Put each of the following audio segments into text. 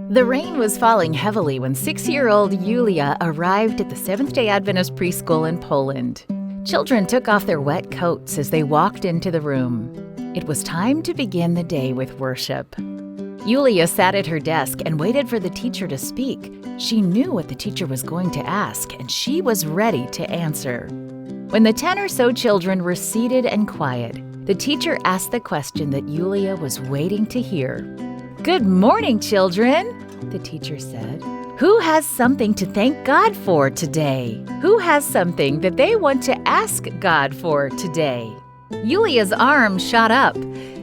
The rain was falling heavily when 6-year-old Yulia arrived at the Seventh-day Adventist preschool in Poland. Children took off their wet coats as they walked into the room. It was time to begin the day with worship. Yulia sat at her desk and waited for the teacher to speak. She knew what the teacher was going to ask, and she was ready to answer. When the 10 or so children were seated and quiet, the teacher asked the question that Yulia was waiting to hear. "Good morning, children," the teacher said. "Who has something to thank God for today? Who has something that they want to ask God for today?" Yulia's arm shot up.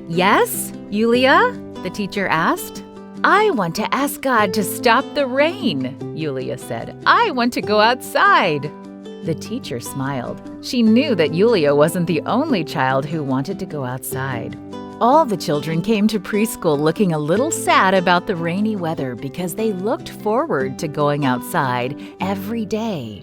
"Yes, Yulia?" the teacher asked. "I want to ask God to stop the rain," Yulia said. "I want to go outside." The teacher smiled. She knew that Yulia wasn't the only child who wanted to go outside. All the children came to preschool looking a little sad about the rainy weather because they looked forward to going outside every day.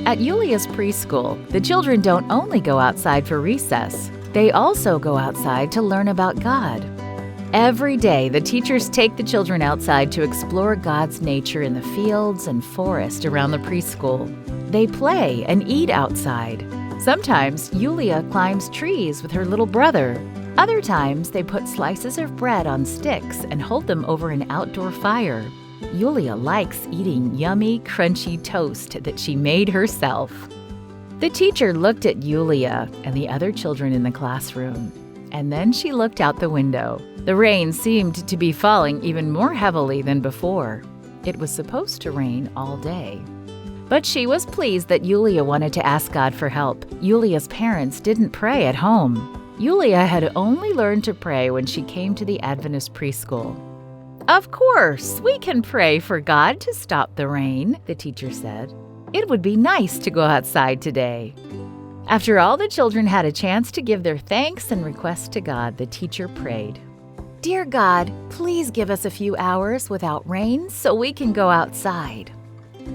At Yulia's preschool, the children don't only go outside for recess, they also go outside to learn about God. Every day, the teachers take the children outside to explore God's nature in the fields and forest around the preschool. They play and eat outside. Sometimes Yulia climbs trees with her little brother. Other times, they put slices of bread on sticks and hold them over an outdoor fire. Yulia likes eating yummy, crunchy toast that she made herself. The teacher looked at Yulia and the other children in the classroom, and then she looked out the window. The rain seemed to be falling even more heavily than before. It was supposed to rain all day. But she was pleased that Yulia wanted to ask God for help. Yulia's parents didn't pray at home. Yulia had only learned to pray when she came to the Adventist preschool. "Of course, we can pray for God to stop the rain," the teacher said. "It would be nice to go outside today." After all the children had a chance to give their thanks and requests to God, the teacher prayed. "Dear God, please give us a few hours without rain so we can go outside."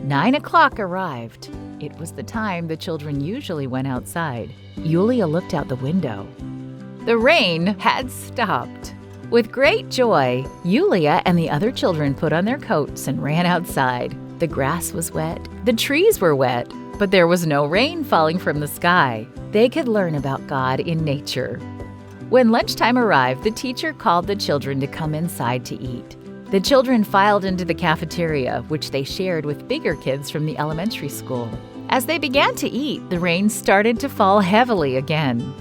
9 o'clock arrived. It was the time the children usually went outside. Yulia looked out the window. The rain had stopped. With great joy, Yulia and the other children put on their coats and ran outside. The grass was wet, the trees were wet, but there was no rain falling from the sky. They could learn about God in nature. When lunchtime arrived, the teacher called the children to come inside to eat. The children filed into the cafeteria, which they shared with bigger kids from the elementary school. As they began to eat, the rain started to fall heavily again.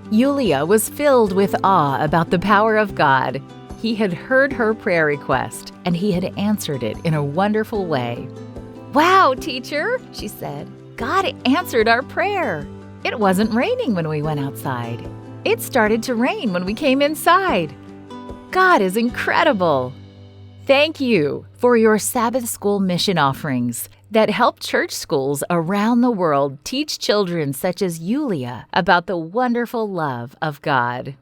Yulia was filled with awe about the power of God. He had heard her prayer request, and he had answered it in a wonderful way. "Wow, teacher," she said. "God answered our prayer. It wasn't raining when we went outside. It started to rain when we came inside. God is incredible." Thank you for your Sabbath School mission offerings that help church schools around the world teach children such as Yulia about the wonderful love of God.